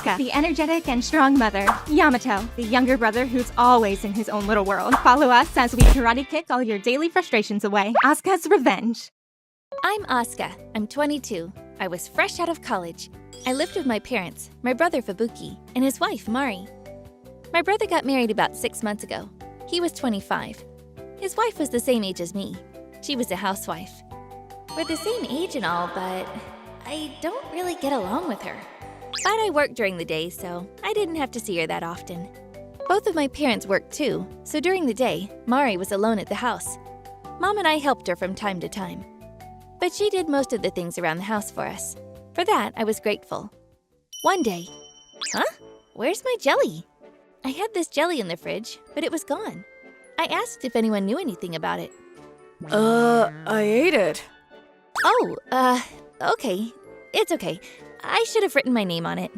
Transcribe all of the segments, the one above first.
Asuka, the energetic and strong mother. Yamato, the younger brother who's always in his own little world. Follow us as we karate kick all your daily frustrations away. Asuka's Revenge. I'm Aska. I'm 22. I was fresh out of college. I lived with my parents, my brother Fubuki, and his wife Mari. My brother got married about 6 months ago. He was 25. His wife was the same age as me. She was a housewife. We're the same age and all, but I don't really get along with her. But I worked during the day, so I didn't have to see her that often. Both of my parents worked too, so during the day, Mari was alone at the house. Mom and I helped her from time to time. But she did most of the things around the house for us. For that, I was grateful. One day, Where's my jelly? I had this jelly in the fridge, but it was gone. I asked if anyone knew anything about it. I ate it. Oh, okay. It's okay. I should have written my name on it.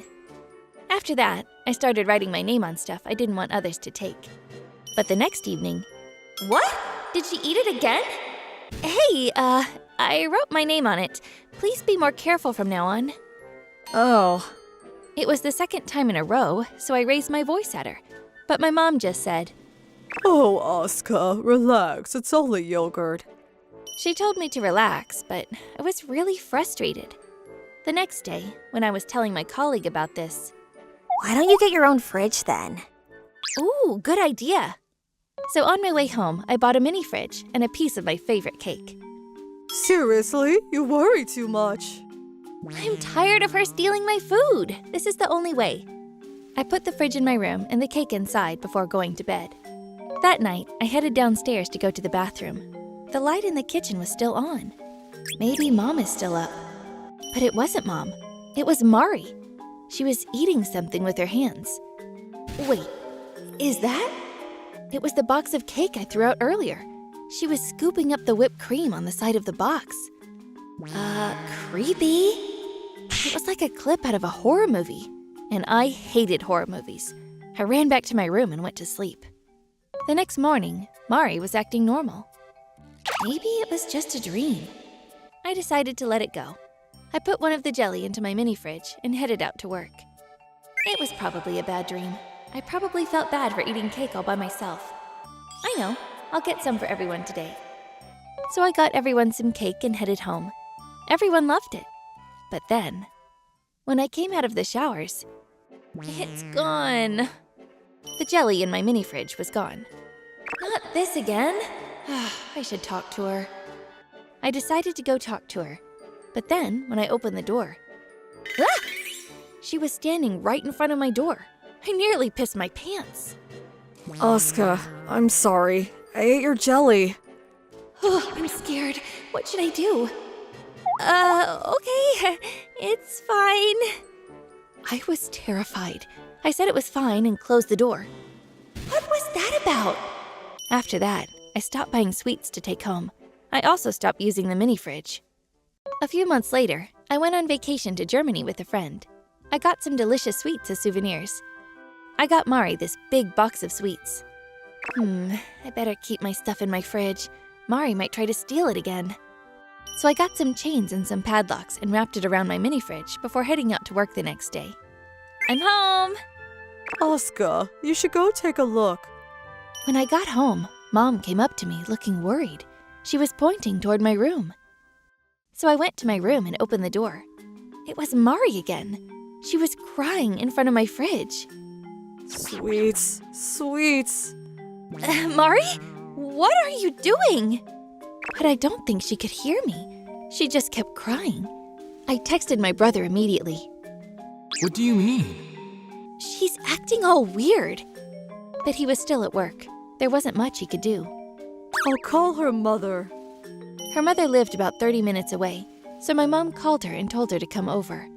After that, I started writing my name on stuff I didn't want others to take. But the next evening... What? Did she eat it again? Hey, I wrote my name on it. Please be more careful from now on. Oh. It was the second time in a row, so I raised my voice at her. But my mom just said, Oh, Aska, relax. It's only yogurt. She told me to relax, but I was really frustrated. The next day, when I was telling my colleague about this, Why don't you get your own fridge then? Ooh, good idea. So on my way home, I bought a mini fridge and a piece of my favorite cake. Seriously? You worry too much. I'm tired of her stealing my food. This is the only way. I put the fridge in my room and the cake inside before going to bed. That night, I headed downstairs to go to the bathroom. The light in the kitchen was still on. Maybe Mom is still up. But it wasn't Mom. It was Mari. She was eating something with her hands. Wait, is that? It was the box of cake I threw out earlier. She was scooping up the whipped cream on the side of the box. Creepy. It was like a clip out of a horror movie. And I hated horror movies. I ran back to my room and went to sleep. The next morning, Mari was acting normal. Maybe it was just a dream. I decided to let it go. I put one of the jelly into my mini fridge and headed out to work. It was probably a bad dream. I probably felt bad for eating cake all by myself. I know, I'll get some for everyone today. So I got everyone some cake and headed home. Everyone loved it. But then, when I came out of the showers, it's gone. The jelly in my mini fridge was gone. Not this again. I should talk to her. I decided to go talk to her. But then, when I opened the door, she was standing right in front of my door. I nearly pissed my pants. Aska, I'm sorry. I ate your jelly. I'm scared. What should I do? Okay. It's fine. I was terrified. I said it was fine and closed the door. What was that about? After that, I stopped buying sweets to take home. I also stopped using the mini fridge. A few months later, I went on vacation to Germany with a friend. I got some delicious sweets as souvenirs. I got Mari this big box of sweets. I better keep my stuff in my fridge. Mari might try to steal it again. So I got some chains and some padlocks and wrapped it around my mini fridge before heading out to work the next day. I'm home! Aska, you should go take a look. When I got home, Mom came up to me looking worried. She was pointing toward my room. So I went to my room and opened the door. It was Mari again. She was crying in front of my fridge. Sweets, sweets. Mari? What are you doing? But I don't think she could hear me. She just kept crying. I texted my brother immediately. What do you mean? She's acting all weird. But he was still at work. There wasn't much he could do. I'll call her mother. Her mother lived about 30 minutes away, so my mom called her and told her to come over.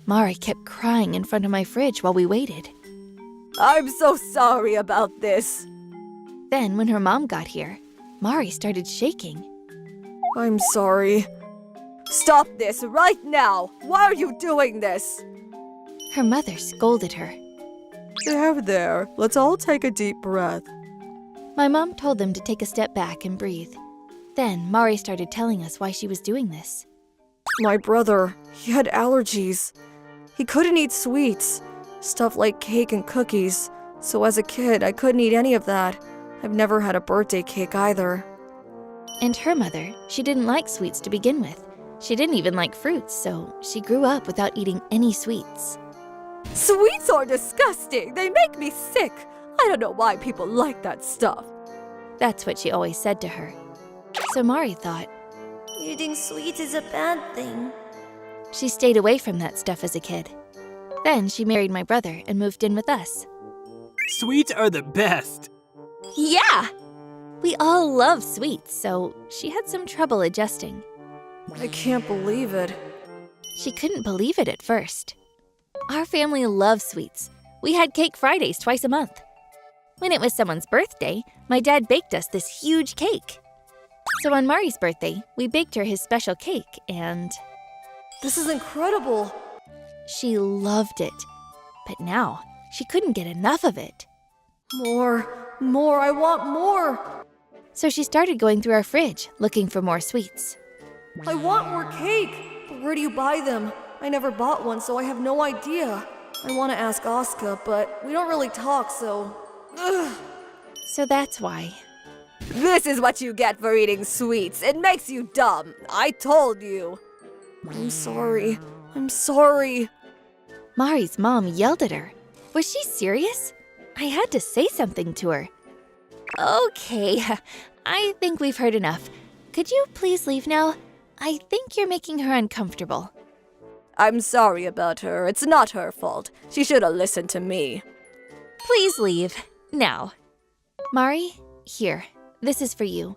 Mari kept crying in front of my fridge while we waited. I'm so sorry about this. Then, when her mom got here, Mari started shaking. I'm sorry. Stop this right now! Why are you doing this? Her mother scolded her. There. Let's all take a deep breath. My mom told them to take a step back and breathe. Then Mari started telling us why she was doing this. My brother, he had allergies. He couldn't eat sweets. Stuff like cake and cookies. So as a kid, I couldn't eat any of that. I've never had a birthday cake either. And her mother, she didn't like sweets to begin with. She didn't even like fruits, so she grew up without eating any sweets. Sweets are disgusting. They make me sick. I don't know why people like that stuff. That's what she always said to her. So Mari thought, Eating sweets is a bad thing. she stayed away from that stuff as a kid. Then she married my brother and moved in with us. Sweets are the best. Yeah! We all love sweets, so she had some trouble adjusting. I can't believe it. She couldn't believe it at first. Our family loves sweets. We had cake Fridays twice a month. When it was someone's birthday, my dad baked us this huge cake. So on Mari's birthday, we baked her his special cake, and This is incredible. she loved it. But now, she couldn't get enough of it. More, I want more. So she started going through our fridge, looking for more sweets. I want more cake. But where do you buy them? I never bought one, so I have no idea. I want to ask Aska, but we don't really talk, so... Ugh. So that's why. This is what you get for eating sweets. It makes you dumb. I told you. I'm sorry. Mari's mom yelled at her. Was she serious? I had to say something to her. Okay, I think we've heard enough. Could you please leave now? I think you're making her uncomfortable. I'm sorry about her. It's not her fault. She should have listened to me. Please leave, now. Mari, here, this is for you.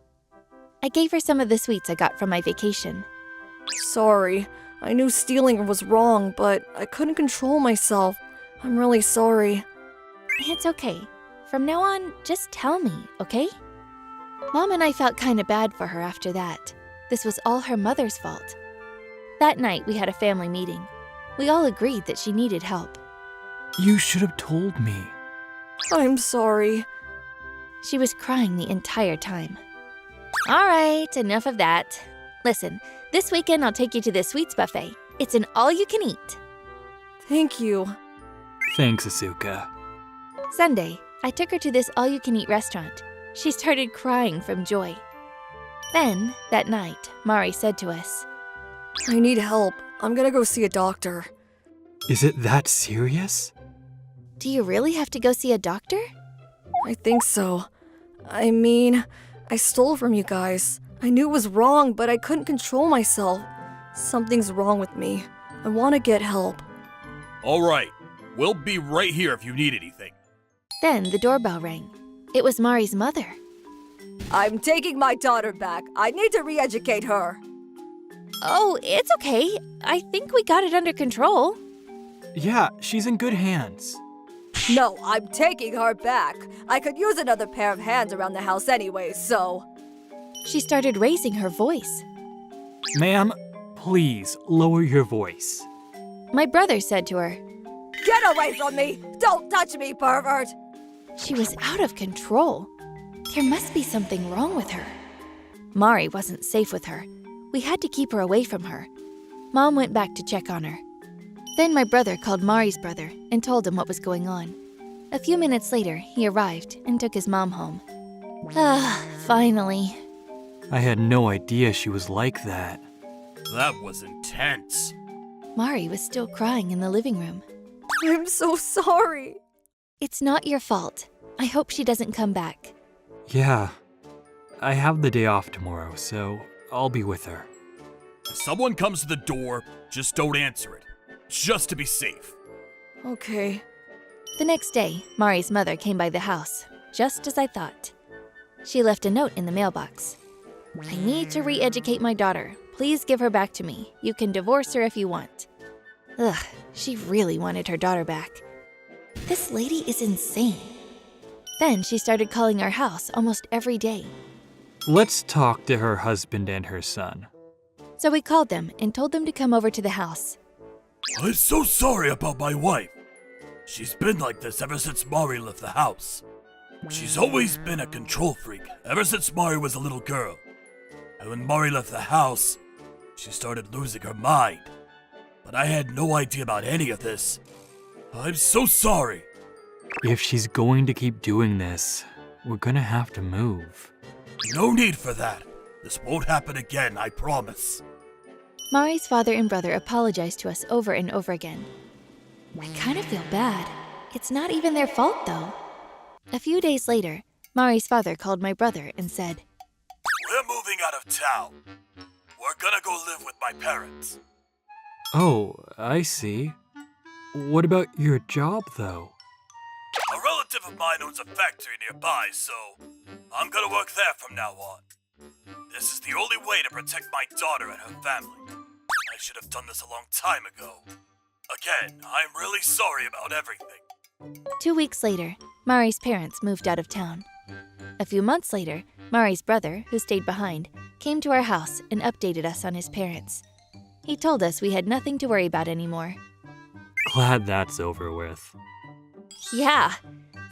I gave her some of the sweets I got from my vacation. Sorry. I knew stealing was wrong, but I couldn't control myself. I'm really sorry. It's okay. From now on, just tell me, okay? Mom and I felt kinda bad for her after that. This was all her mother's fault. That night, we had a family meeting. We all agreed that she needed help. You should have told me. I'm sorry. She was crying the entire time. All right, enough of that. Listen, this weekend I'll take you to the sweets buffet. It's an all-you-can-eat. Thank you. Thanks, Asuka. Sunday, I took her to this all-you-can-eat restaurant. She started crying from joy. Then, that night, Mari said to us, I need help. I'm gonna go see a doctor. Is it that serious? Do you really have to go see a doctor? I think so. I mean, I stole from you guys. I knew it was wrong, but I couldn't control myself. Something's wrong with me. I want to get help. All right. We'll be right here if you need anything. Then the doorbell rang. It was Mari's mother. I'm taking my daughter back. I need to re-educate her. Oh, it's okay. I think we got it under control. Yeah, she's in good hands. No, I'm taking her back. I could use another pair of hands around the house anyway, so... She started raising her voice. Ma'am, please lower your voice. My brother said to her. Get away from me! Don't touch me, pervert! She was out of control. There must be something wrong with her. Mari wasn't safe with her. We had to keep her away from her. Mom went back to check on her. Then my brother called Mari's brother and told him what was going on. A few minutes later, he arrived and took his mom home. Finally. I had no idea she was like that. That was intense. Mari was still crying in the living room. I'm so sorry. It's not your fault. I hope she doesn't come back. Yeah. I have the day off tomorrow, so I'll be with her. If someone comes to the door, just don't answer it. Just to be safe. Okay. The next day, Mari's mother came by the house, just as I thought. She left a note in the mailbox. I need to re-educate my daughter. Please give her back to me. You can divorce her if you want. Ugh, she really wanted her daughter back. This lady is insane. Then she started calling our house almost every day. Let's talk to her husband and her son. So we called them and told them to come over to the house. I'm so sorry about my wife. She's been like this ever since Mari left the house. She's always been a control freak, ever since Mari was a little girl. And when Mari left the house, she started losing her mind. But I had no idea about any of this. I'm so sorry. If she's going to keep doing this, we're gonna have to move. No need for that. This won't happen again, I promise. Mari's father and brother apologized to us over and over again. I kind of feel bad. It's not even their fault, though. A few days later, Mari's father called my brother and said, We're moving out of town. We're gonna go live with my parents. Oh, I see. What about your job, though? A relative of mine owns a factory nearby, so I'm gonna work there from now on. This is the only way to protect my daughter and her family. I should have done this a long time ago. Again, I'm really sorry about everything. 2 weeks later, Mari's parents moved out of town. A few months later, Mari's brother, who stayed behind, came to our house and updated us on his parents. He told us we had nothing to worry about anymore. Glad that's over with. Yeah.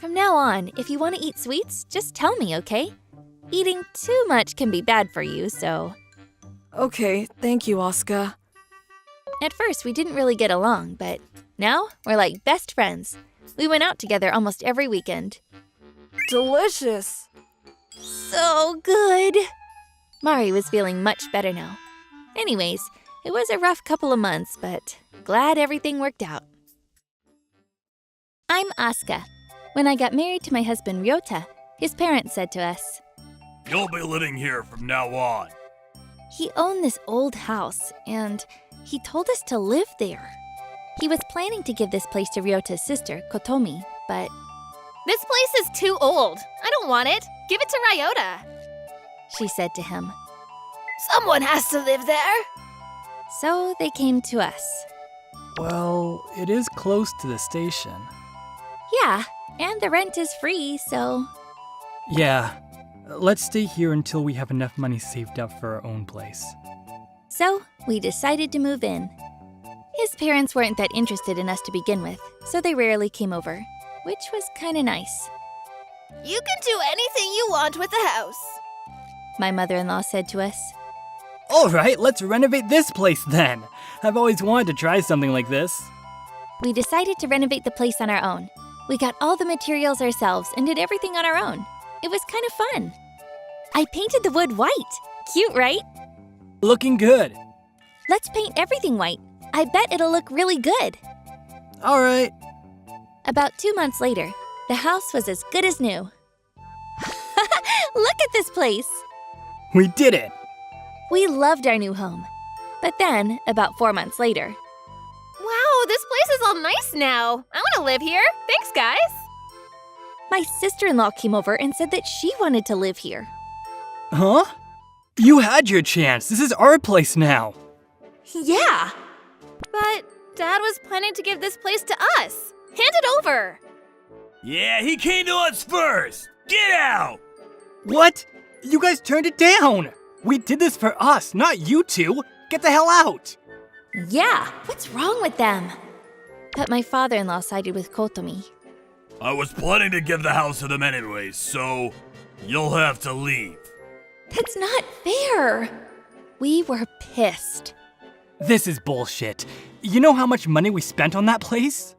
From now on, if you want to eat sweets, just tell me, okay? Eating too much can be bad for you, so... Okay, thank you, Asuka. At first, we didn't really get along, but now we're like best friends. We went out together almost every weekend. Delicious! So good! Mari was feeling much better now. Anyways, it was a rough couple of months, but glad everything worked out. I'm Aska. When I got married to my husband Ryota, his parents said to us, You'll be living here from now on. he owned this old house, and he told us to live there. He was planning to give this place to Ryota's sister, Kotomi, but This place is too old. I don't want it. Give it to Ryota. she said to him. Someone has to live there. So they came to us. Well, it is close to the station. Yeah, and the rent is free, so... Yeah, let's stay here until we have enough money saved up for our own place. So we decided to move in. His parents weren't that interested in us to begin with, so they rarely came over, which was kinda nice. You can do anything you want with the house. My mother-in-law said to us. All right, let's renovate this place then. I've always wanted to try something like this. We decided to renovate the place on our own. We got all the materials ourselves and did everything on our own. It was kind of fun. I painted the wood white. Cute, right? Looking good. Let's paint everything white. I bet it'll look really good. All right. About 2 months later, the house was as good as new. Look at this place. We did it. We loved our new home. But then, about 4 months later, Wow, this place is all nice now. I want to live here. Thanks, guys. my sister-in-law came over and said that she wanted to live here. Huh? You had your chance. This is our place now. Yeah. But Dad was planning to give this place to us. Hand it over. Yeah, he came to us first. Get out! What? You guys turned it down. We did this for us, not you two. Get the hell out. Yeah, what's wrong with them? But my father-in-law sided with Kotomi. I was planning to give the house to them anyways, so you'll have to leave. That's not fair. We were pissed. This is bullshit. You know how much money we spent on that place?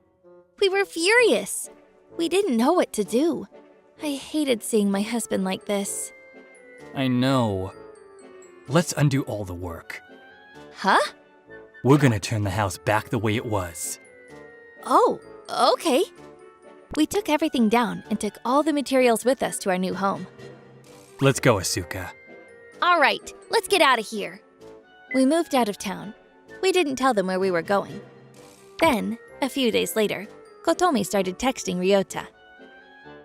We were furious. We didn't know what to do. I hated seeing my husband like this. I know. Let's undo all the work. Huh? We're gonna turn the house back the way it was. Oh, okay. We took everything down and took all the materials with us to our new home. Let's go, Asuka. All right, let's get out of here. We moved out of town. We didn't tell them where we were going. Then, a few days later, Kotomi started texting Ryota.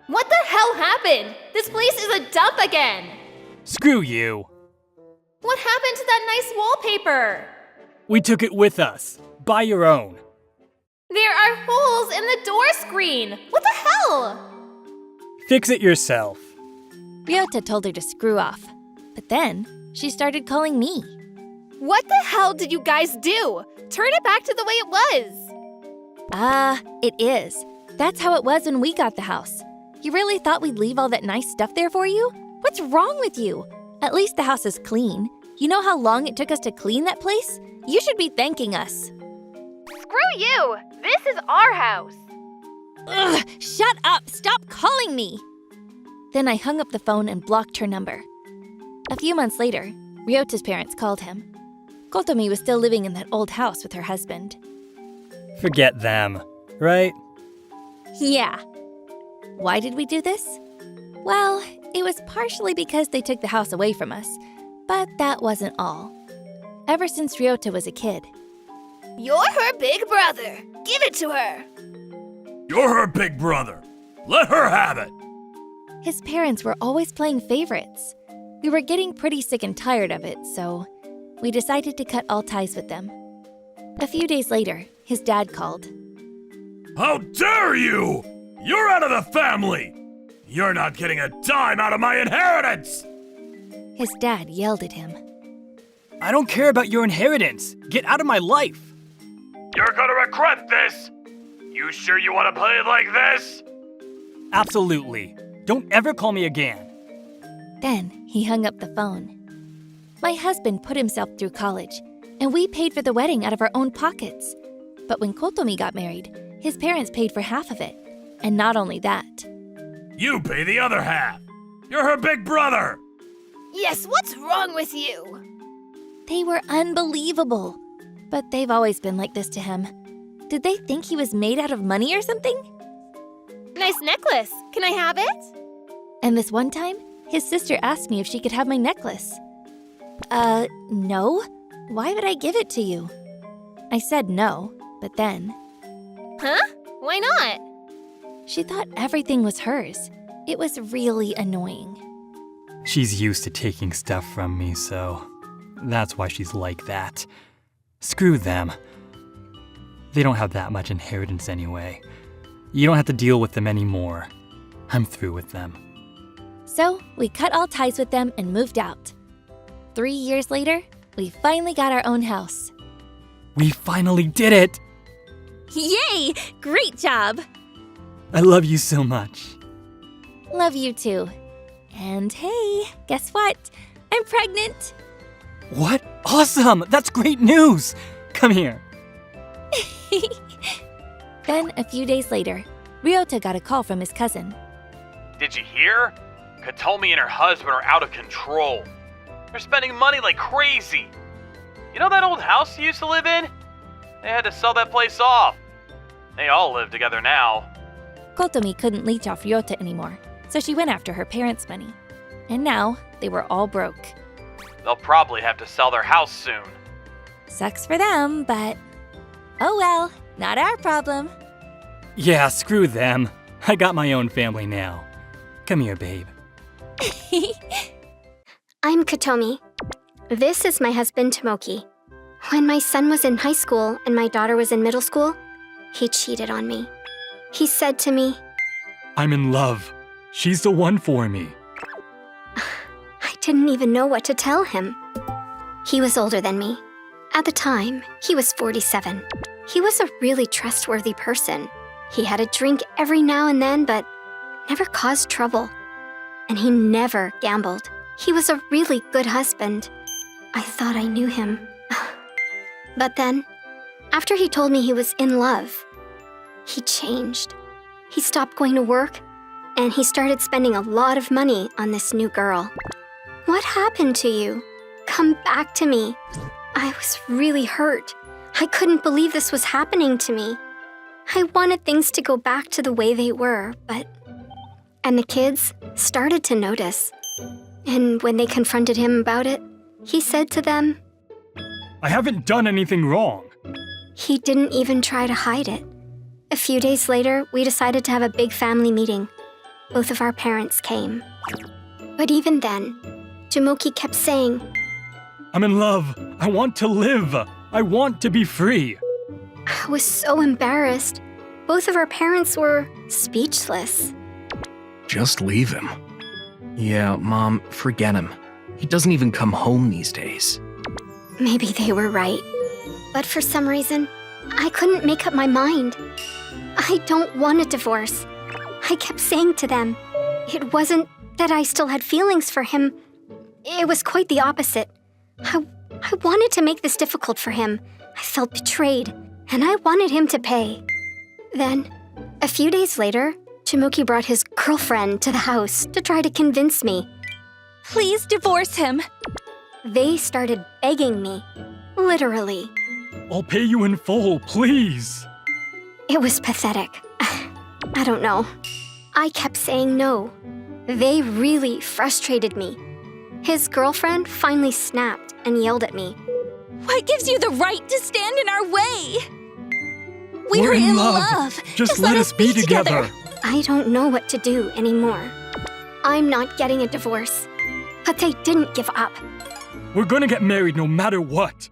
What the hell happened? This place is a dump again. Screw you. What happened to that nice wallpaper? We took it with us. Buy your own. There are holes in the door screen. What the hell? Fix it yourself. Ryota told her to screw off. But then, she started calling me. What the hell did you guys do? Turn it back to the way it was. It is. That's how it was when we got the house. You really thought we'd leave all that nice stuff there for you? What's wrong with you? At least the house is clean. You know how long it took us to clean that place? You should be thanking us. Screw you. This is our house. Ugh, shut up! Stop calling me! Then I hung up the phone and blocked her number. A few months later, Ryota's parents called him. Kotomi was still living in that old house with her husband. Forget them, right? Yeah. Why did we do this? Well, it was partially because they took the house away from us, but that wasn't all. Ever since Ryota was a kid, You're her big brother. Give it to her. You're her big brother. Let her have it. his parents were always playing favorites. We were getting pretty sick and tired of it, so we decided to cut all ties with them. A few days later, his dad called. How dare you! You're out of the family! You're not getting a dime out of my inheritance! His dad yelled at him. I don't care about your inheritance. Get out of my life. You're gonna regret this! You sure you want to play it like this? Absolutely. Don't ever call me again. Then he hung up the phone. My husband put himself through college, and we paid for the wedding out of our own pockets. But when Kotomi got married, his parents paid for half of it. And not only that. You pay the other half! You're her big brother! Yes, what's wrong with you? They were unbelievable. But they've always been like this to him. Did they think he was made out of money or something? Nice necklace. Can I have it? And this one time, his sister asked me if she could have my necklace. No. Why would I give it to you? I said no, but then... Huh? Why not? She thought everything was hers. It was really annoying. She's used to taking stuff from me, so that's why she's like that. Screw them. They don't have that much inheritance anyway. You don't have to deal with them anymore. I'm through with them. So we cut all ties with them and moved out. 3 years later, we finally got our own house. We finally did it! Yay! Great job! I love you so much. Love you too. And hey, guess what? I'm pregnant! What? Awesome! That's great news! Come here. Then, a few days later, Ryota got a call from his cousin. Did you hear? Kotomi and her husband are out of control. They're spending money like crazy. You know that old house you used to live in? They had to sell that place off. They all live together now. Kotomi couldn't leech off Ryota anymore, so she went after her parents' money. And now, they were all broke. They'll probably have to sell their house soon. Sucks for them, but... oh well, not our problem. Yeah, screw them. I got my own family now. Come here, babe. I'm Kotomi. This is my husband, Tomoki. When my son was in high school and my daughter was in middle school, he cheated on me. He said to me, I'm in love. She's the one for me. I didn't even know what to tell him. He was older than me. At the time, he was 47. He was a really trustworthy person. He had a drink every now and then, but never caused trouble. And he never gambled. He was a really good husband. I thought I knew him. But then, after he told me he was in love, he changed. He stopped going to work, and he started spending a lot of money on this new girl. What happened to you? Come back to me. I was really hurt. I couldn't believe this was happening to me. I wanted things to go back to the way they were, but... And the kids started to notice. And when they confronted him about it, he said to them... I haven't done anything wrong. He didn't even try to hide it. A few days later, we decided to have a big family meeting. Both of our parents came. But even then, Tomoki kept saying, I'm in love. I want to live. I want to be free. I was so embarrassed. Both of our parents were speechless. Just leave him. Yeah, Mom, forget him. He doesn't even come home these days. Maybe they were right. But for some reason, I couldn't make up my mind. I don't want a divorce. I kept saying to them, it wasn't that I still had feelings for him. It was quite the opposite. I wanted to make this difficult for him. I felt betrayed, and I wanted him to pay. Then, A few days later, Tomoki brought his girlfriend to the house to try to convince me. Please divorce him. They started begging me. Literally. I'll pay you in full, please. It was pathetic. I don't know. I kept saying no. They really frustrated me. His girlfriend finally snapped and yelled at me. What gives you the right to stand in our way? We're in love. Just let us be together. I don't know what to do anymore. I'm not getting a divorce. But they didn't give up. We're gonna get married no matter what.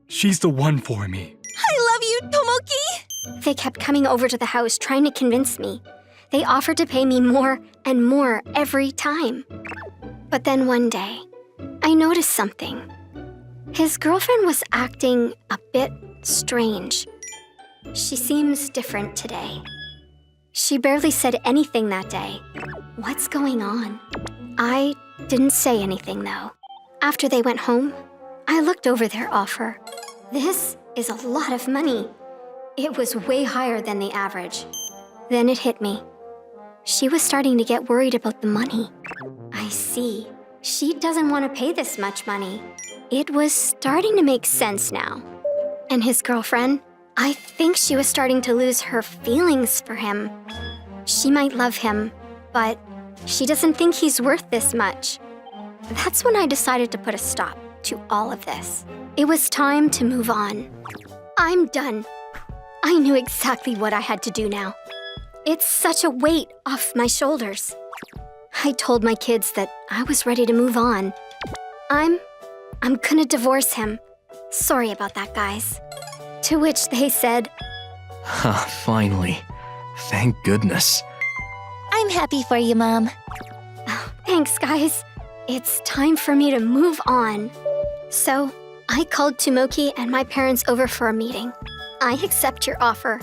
She's the one for me. I love you, Tomoki. They kept coming over to the house trying to convince me. They offered to pay me more and more every time. But then one day, I noticed something. His girlfriend was acting a bit strange. She seems different today. She barely said anything that day. What's going on? I didn't say anything, though. After they went home, I looked over their offer. This is a lot of money. It was way higher than the average. Then it hit me. She was starting to get worried about the money. I see. She doesn't want to pay this much money. It was starting to make sense now. And his girlfriend, I think she was starting to lose her feelings for him. She might love him, but she doesn't think he's worth this much. That's when I decided to put a stop to all of this. It was time to move on. I'm done. I knew exactly what I had to do now. It's such a weight off my shoulders. I told my kids that I was ready to move on. I'm gonna divorce him. Sorry about that, guys. To which they said, Finally. Thank goodness. I'm happy for you, Mom. Thanks, guys. It's time for me to move on. So, I called Tomoki and my parents over for a meeting. I accept your offer,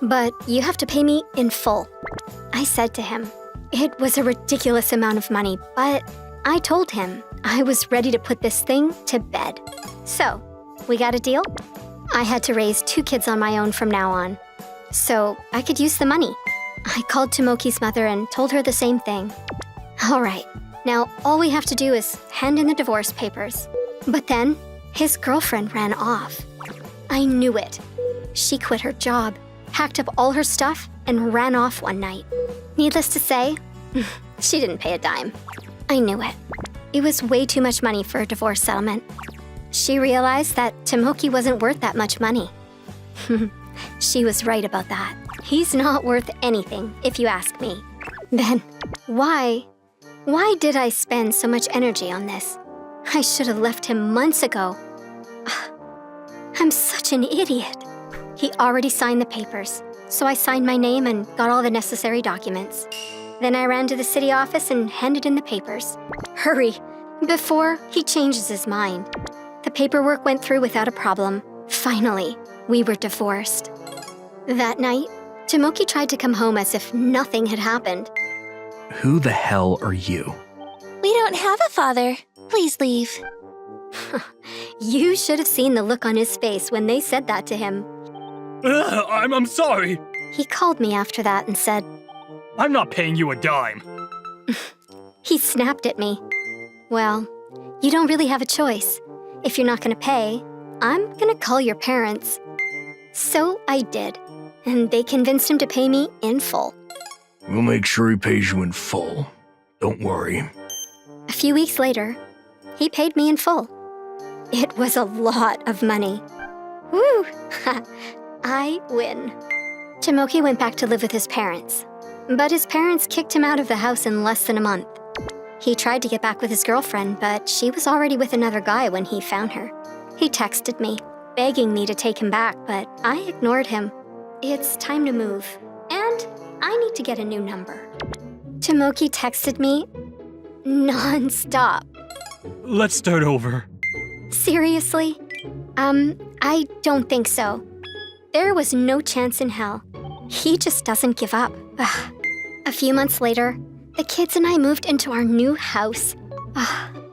but you have to pay me in full. I said to him, it was a ridiculous amount of money, but I told him I was ready to put this thing to bed. So, we got a deal? I had to raise 2 kids on my own from now on, so I could use the money. I called Tomoki's mother and told her the same thing. All right, now all we have to do is hand in the divorce papers. But then, his girlfriend ran off. I knew it. She quit her job, packed up all her stuff, and ran off one night. Needless to say, she didn't pay a dime. I knew it. It was way too much money for a divorce settlement. She realized that Tomoki wasn't worth that much money. She was right about that. He's not worth anything, if you ask me. Then, why did I spend so much energy on this? I should have left him months ago. I'm such an idiot. He already signed the papers, so I signed my name and got all the necessary documents. Then I ran to the city office and handed in the papers. Hurry, before he changes his mind. The paperwork went through without a problem. Finally, we were divorced. That night, Tomoki tried to come home as if nothing had happened. Who the hell are you? We don't have a father. Please leave. You should have seen the look on his face when they said that to him. I'm sorry. He called me after that and said, I'm not paying you a dime. He snapped at me. Well, you don't really have a choice. If you're not going to pay, I'm going to call your parents. So I did, and they convinced him to pay me in full. We'll make sure he pays you in full. Don't worry. A few weeks later, he paid me in full. It was a lot of money. Woo! I win. Tomoki went back to live with his parents, but his parents kicked him out of the house in less than a month. He tried to get back with his girlfriend, but she was already with another guy when he found her. He texted me, begging me to take him back, but I ignored him. It's time to move, and I need to get a new number. Tomoki texted me non-stop. Let's start over. Seriously? I don't think so. There was no chance in hell. He just doesn't give up. A few months later, the kids and I moved into our new house.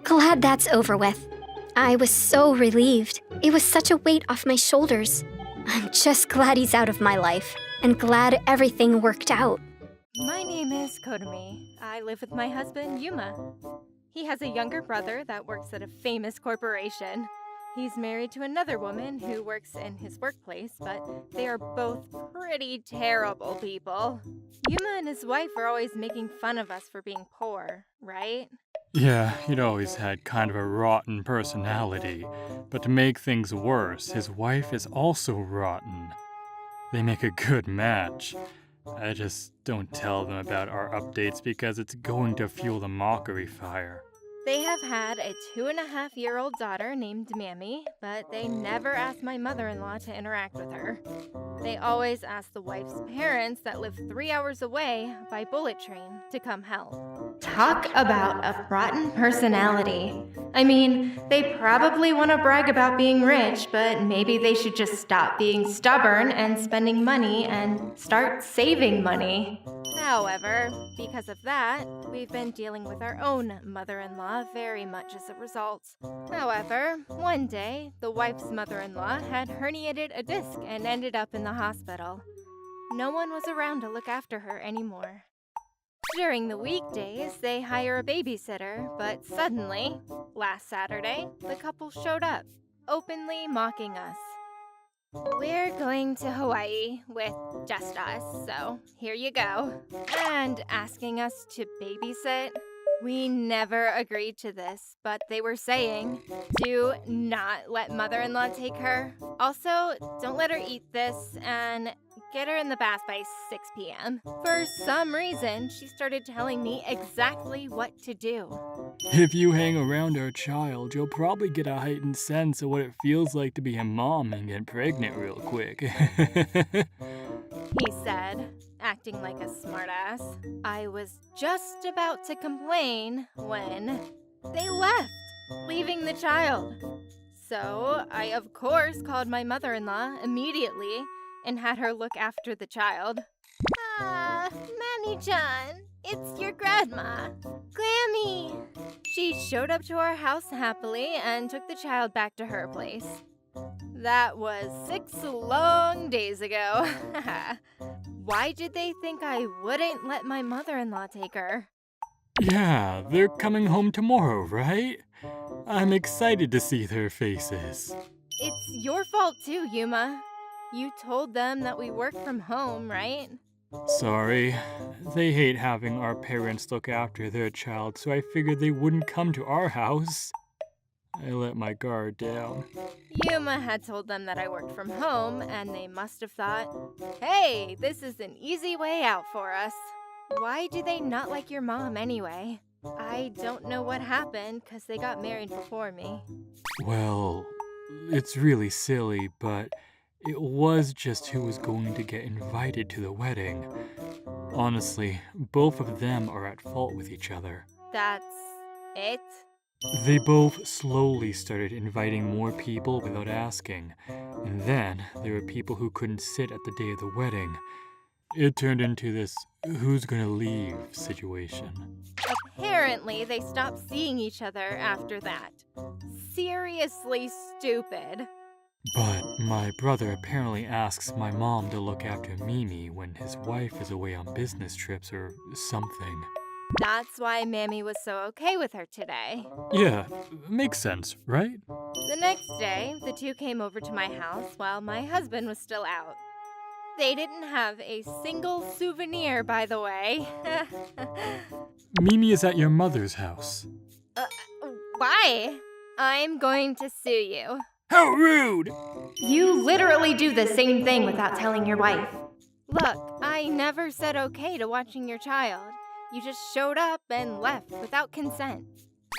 Glad that's over with. I was so relieved. It was such a weight off my shoulders. I'm just glad he's out of my life. and glad everything worked out. My name is Kotomi. I live with my husband, Yuma. He has a younger brother that works at a famous corporation. He's married to another woman who works in his workplace, but they are both pretty terrible people. Yuma and his wife are always making fun of us for being poor, right? Yeah, he'd always had kind of a rotten personality. But to make things worse, his wife is also rotten. They make a good match. I just don't tell them about our updates because it's going to fuel the mockery fire. They have had a 2.5-year-old daughter named Mammy, but they never asked my mother-in-law to interact with her. They always ask the wife's parents that live 3 hours away by bullet train to come help. Talk about a rotten personality. I mean, they probably want to brag about being rich, but maybe they should just stop being stubborn and spending money and start saving money. However, because of that, we've been dealing with our own mother-in-law very much as a result. However, one day, the wife's mother-in-law had herniated a disc and ended up in the hospital. No one was around to look after her anymore. During the weekdays, they hire a babysitter, but suddenly, last Saturday, the couple showed up, openly mocking us. We're going to Hawaii with just us, so here you go. And asking us to babysit. We never agreed to this, but they were saying, do not let mother-in-law take her. Also, don't let her eat this, and get her in the bath by 6 p.m. For some reason, she started telling me exactly what to do. If you hang around our child, you'll probably get a heightened sense of what it feels like to be a mom and get pregnant real quick. He said, acting like a smartass. I was just about to complain when they left, leaving the child. So I, of course, called my mother-in-law immediately and had her look after the child. Mammy-chan, it's your grandma, Glammy. She showed up to our house happily and took the child back to her place. That was 6 long days ago. Why did they think I wouldn't let my mother-in-law take her? Yeah, they're coming home tomorrow, right? I'm excited to see their faces. It's your fault too, Yuma. You told them that we work from home, right? Sorry. They hate having our parents look after their child, so I figured they wouldn't come to our house. I let my guard down. Yuma had told them that I worked from home, and they must have thought, hey, this is an easy way out for us. Why do they not like your mom anyway? I don't know what happened, because they got married before me. Well, it's really silly, but it was just who was going to get invited to the wedding. Honestly, both of them are at fault with each other. That's it? They both slowly started inviting more people without asking, and then there were people who couldn't sit at the day of the wedding. It turned into this who's gonna leave situation. Apparently, they stopped seeing each other after that. Seriously stupid. But my brother apparently asks my mom to look after Mimi when his wife is away on business trips or something. That's why Mammy was so okay with her today. Yeah, makes sense, right? The next day, the two came over to my house while my husband was still out. They didn't have a single souvenir, by the way. Mimi is at your mother's house. Why? I'm going to sue you. How rude! You literally do the same thing without telling your wife. Look, I never said okay to watching your child. You just showed up and left without consent.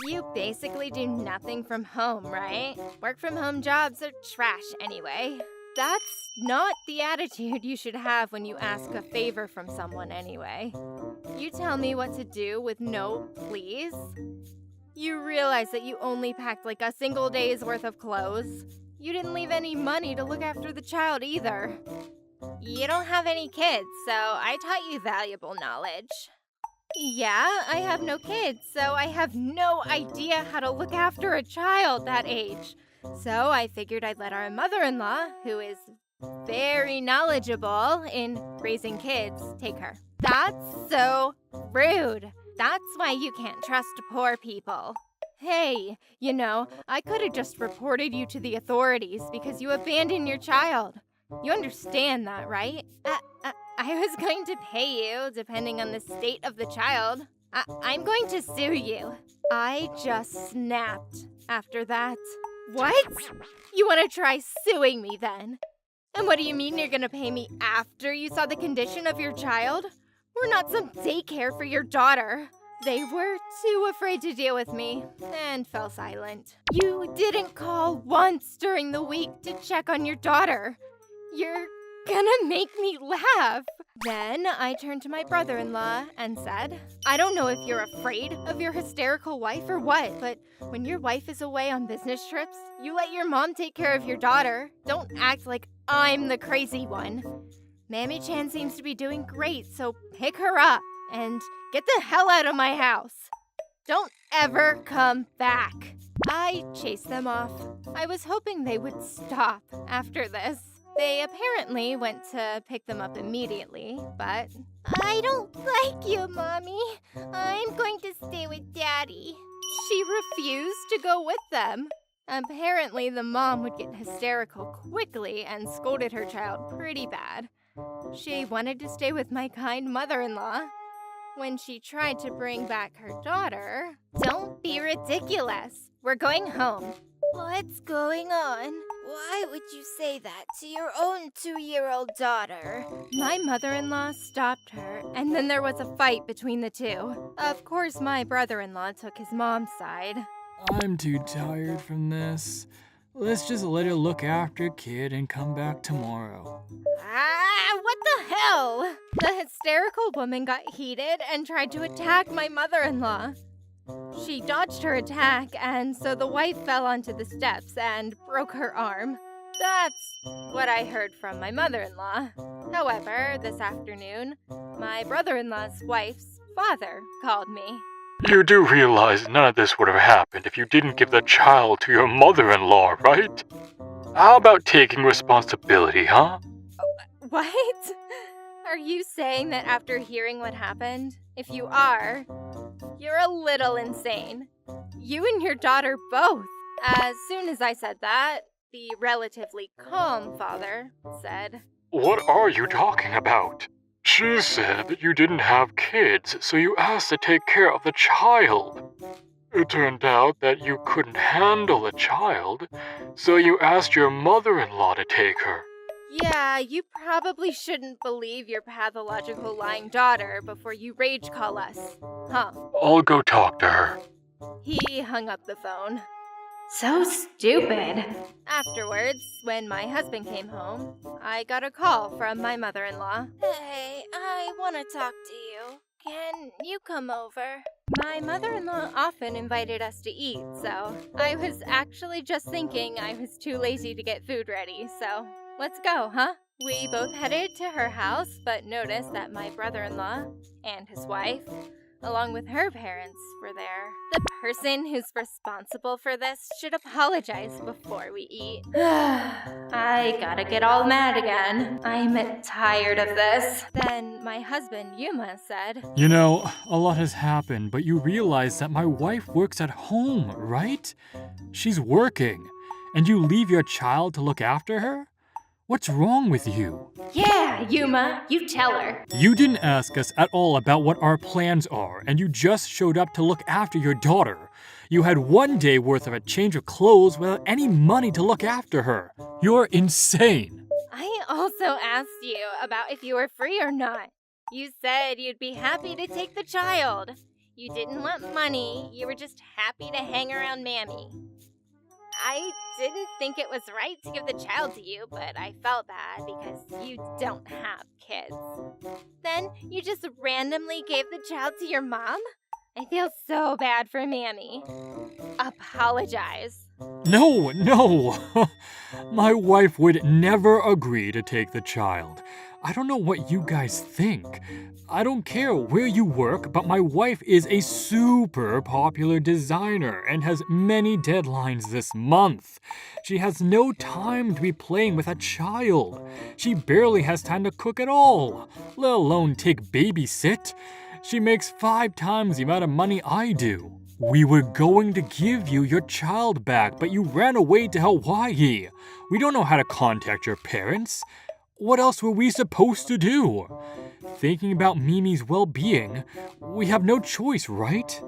You basically do nothing from home, right? Work from home jobs are trash anyway. That's not the attitude you should have when you ask a favor from someone anyway. You tell me what to do with no please. You realize that you only packed like a single day's worth of clothes. You didn't leave any money to look after the child either. You don't have any kids, so I taught you valuable knowledge. Yeah, I have no kids, so I have no idea how to look after a child that age. So I figured I'd let our mother-in-law, who is very knowledgeable in raising kids take her. That's so rude. That's why you can't trust poor people. Hey, I could have just reported you to the authorities because you abandoned your child. You understand that, right? I was going to pay you depending on the state of the child. I'm going to sue you. I just snapped after that. What? You want to try suing me then? And what do you mean you're going to pay me after you saw the condition of your child? We're not some daycare for your daughter. They were too afraid to deal with me and fell silent. You didn't call once during the week to check on your daughter. You're gonna make me laugh. Then I turned to my brother-in-law and said, I don't know if you're afraid of your hysterical wife or what, but when your wife is away on business trips, you let your mom take care of your daughter. Don't act like I'm the crazy one. Mammy-chan seems to be doing great, so pick her up and get the hell out of my house. Don't ever come back. I chased them off. I was hoping they would stop after this. They apparently went to pick them up immediately, but I don't like you, Mommy. I'm going to stay with Daddy. She refused to go with them. Apparently, the mom would get hysterical quickly and scolded her child pretty bad. She wanted to stay with my kind mother-in-law. When she tried to bring back her daughter, Don't be ridiculous. we're going home. What's going on? Why would you say that to your own 2-year-old daughter? My mother-in-law stopped her, and then there was a fight between the two. Of course, my brother-in-law took his mom's side. I'm too tired from this. Let's just let her look after kid and come back tomorrow. What the hell? The hysterical woman got heated and tried to attack my mother-in-law. She dodged her attack, and so the wife fell onto the steps and broke her arm. That's what I heard from my mother-in-law. However, this afternoon, my brother-in-law's wife's father called me. You do realize none of this would have happened if you didn't give the child to your mother-in-law, right? How about taking responsibility, huh? What? Are you saying that after hearing what happened, if you are, you're a little insane? You and your daughter both. As soon as I said that, the relatively calm father said, What are you talking about? She said that you didn't have kids, so you asked to take care of the child. It turned out that you couldn't handle a child, so you asked your mother-in-law to take her. Yeah, you probably shouldn't believe your pathological lying daughter before you rage call us, huh? I'll go talk to her. He hung up the phone. So stupid. Afterwards, when my husband came home, I got a call from my mother-in-law. Hey, I want to talk to you. Can you come over? My mother-in-law often invited us to eat, so I was actually just thinking I was too lazy to get food ready, so let's go, huh? We both headed to her house, but noticed that my brother-in-law and his wife, along with her parents, were there. The person who's responsible for this should apologize before we eat. I gotta get all mad again. I'm tired of this. Then my husband, Yuma, said, You know, a lot has happened, but you realize that my wife works at home, right? She's working, and you leave your child to look after her? What's wrong with you? Yeah, Yuma, you tell her. You didn't ask us at all about what our plans are, and you just showed up to look after your daughter. You had 1 day worth of a change of clothes without any money to look after her. You're insane. I also asked you about if you were free or not. You said you'd be happy to take the child. You didn't want money, you were just happy to hang around Mammy. I didn't think it was right to give the child to you, but I felt bad because you don't have kids. Then you just randomly gave the child to your mom? I feel so bad for Mammy. Apologize. No. My wife would never agree to take the child. I don't know what you guys think. I don't care where you work, but my wife is a super popular designer and has many deadlines this month. She has no time to be playing with a child. She barely has time to cook at all, let alone take babysit. She makes 5 times the amount of money I do. We were going to give you your child back, but you ran away to Hawaii. We don't know how to contact your parents. What else were we supposed to do? Thinking about Mimi's well-being, we have no choice, right?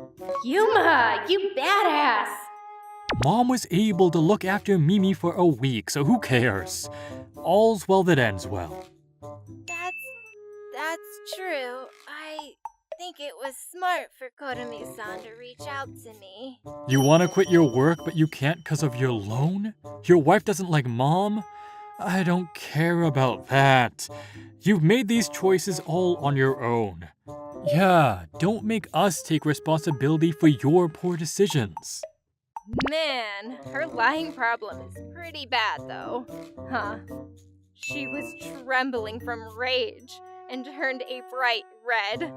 Yuma, you badass! Mom was able to look after Mimi for a week, so who cares? All's well that ends well. That's true. I think it was smart for Kotomi-san to reach out to me. You want to quit your work, but you can't because of your loan? Your wife doesn't like Mom? I don't care about that. You've made these choices all on your own. Yeah, don't make us take responsibility for your poor decisions. Man, her lying problem is pretty bad though. Huh. She was trembling from rage and turned a bright red.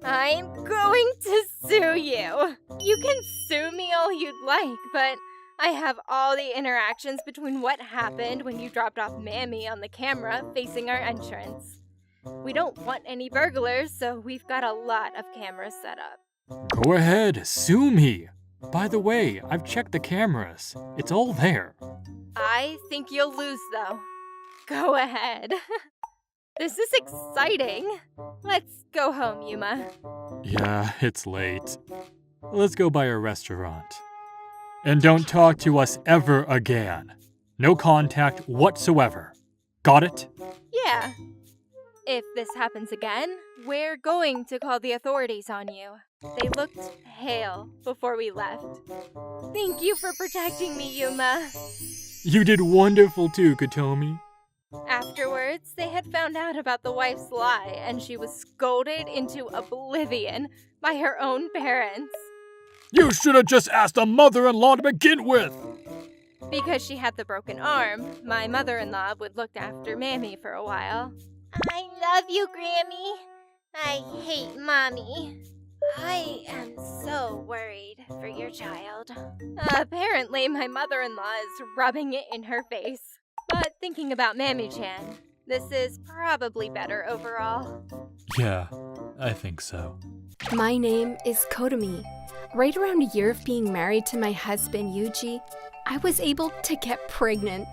I'm going to sue you. You can sue me all you'd like, but I have all the interactions between what happened when you dropped off Mammy on the camera facing our entrance. We don't want any burglars, so we've got a lot of cameras set up. Go ahead, sue me. By the way, I've checked the cameras. It's all there. I think you'll lose, though. Go ahead. This is exciting. Let's go home, Yuma. Yeah, it's late. Let's go by a restaurant. And don't talk to us ever again. No contact whatsoever. Got it? Yeah. If this happens again, we're going to call the authorities on you. They looked pale before we left. Thank you for protecting me, Yuma. You did wonderful too, Kotomi. Afterwards, they had found out about the wife's lie, and she was scolded into oblivion by her own parents. You should have just asked a mother-in-law to begin with! Because she had the broken arm, my mother-in-law would look after Mammy for a while. I love you, Grammy. I hate Mommy. I am so worried for your child. Apparently, my mother-in-law is rubbing it in her face. But thinking about Mammy-chan, this is probably better overall. Yeah, I think so. My name is Kotomi. Right around a year of being married to my husband, Yuji, I was able to get pregnant.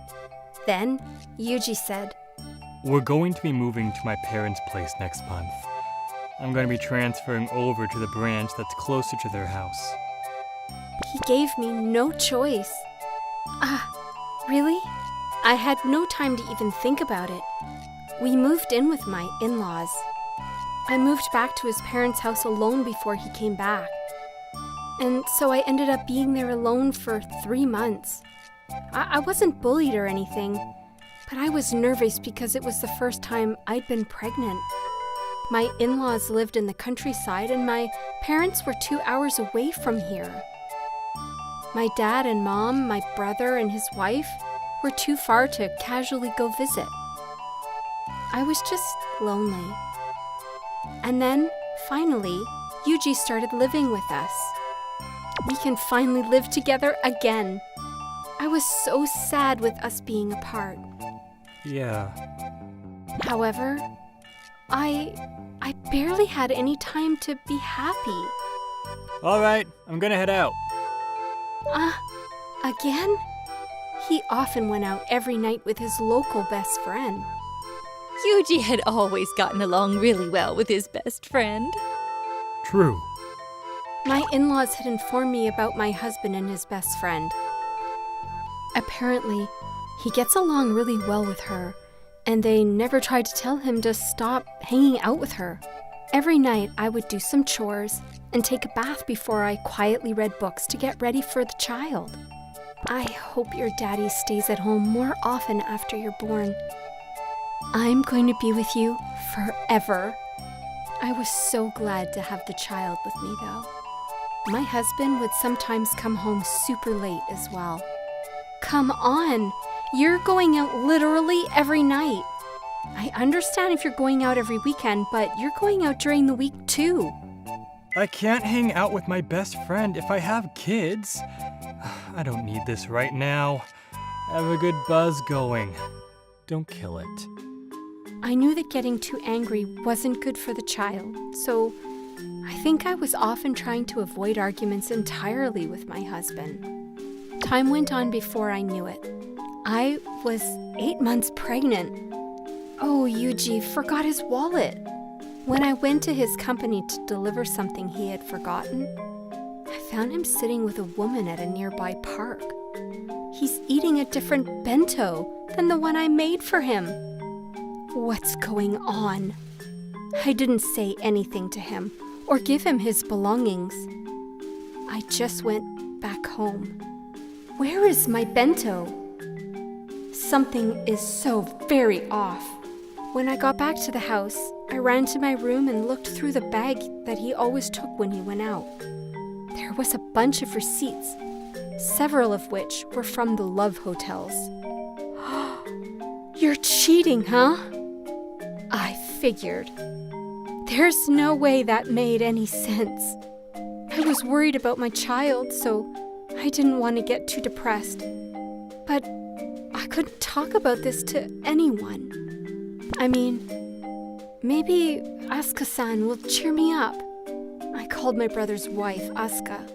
Then, Yuji said, We're going to be moving to my parents' place next month. I'm going to be transferring over to the branch that's closer to their house. He gave me no choice. Really? I had no time to even think about it. We moved in with my in-laws. I moved back to his parents' house alone before he came back. And so I ended up being there alone for 3 months. I wasn't bullied or anything, but I was nervous because it was the first time I'd been pregnant. My in-laws lived in the countryside and my parents were 2 hours away from here. My dad and mom, my brother and his wife were too far to casually go visit. I was just lonely. And then, finally, Yuji started living with us. We can finally live together again. I was so sad with us being apart. Yeah. However, I barely had any time to be happy. All right, I'm gonna head out. Again? He often went out every night with his local best friend. Yuji had always gotten along really well with his best friend. True. My in-laws had informed me about my husband and his best friend. Apparently, he gets along really well with her, and they never tried to tell him to stop hanging out with her. Every night, I would do some chores and take a bath before I quietly read books to get ready for the child. I hope your daddy stays at home more often after you're born. I'm going to be with you forever. I was so glad to have the child with me, though. My husband would sometimes come home super late as well. Come on! You're going out literally every night. I understand if you're going out every weekend, but you're going out during the week too. I can't hang out with my best friend if I have kids. I don't need this right now. I have a good buzz going. Don't kill it. I knew that getting too angry wasn't good for the child, so I think I was often trying to avoid arguments entirely with my husband. Time went on before I knew it. I was 8 months pregnant. Oh, Yuji forgot his wallet. When I went to his company to deliver something he had forgotten, I found him sitting with a woman at a nearby park. He's eating a different bento than the one I made for him. What's going on? I didn't say anything to him or give him his belongings. I just went back home. Where is my bento? Something is so very off. When I got back to the house, I ran to my room and looked through the bag that he always took when he went out. There was a bunch of receipts, several of which were from the love hotels. You're cheating, huh? I figured. There's no way that made any sense. I was worried about my child, so I didn't want to get too depressed. But I couldn't talk about this to anyone. I mean, maybe Asuka-san will cheer me up. I called my brother's wife, Aska.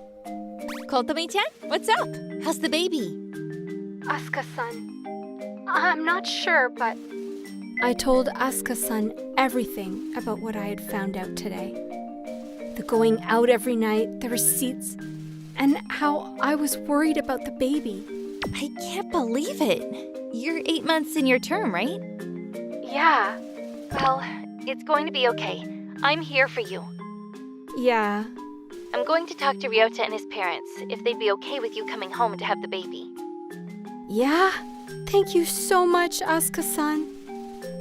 Kotomi-chan, what's up? How's the baby? Asuka-san, I'm not sure, but... I told Asuka-san everything about what I had found out today. The going out every night, the receipts, and how I was worried about the baby. I can't believe it. You're 8 months in your term, right? Yeah. Well, it's going to be okay. I'm here for you. Yeah. I'm going to talk to Ryota and his parents if they'd be okay with you coming home to have the baby. Yeah? Thank you so much, Asuka-san.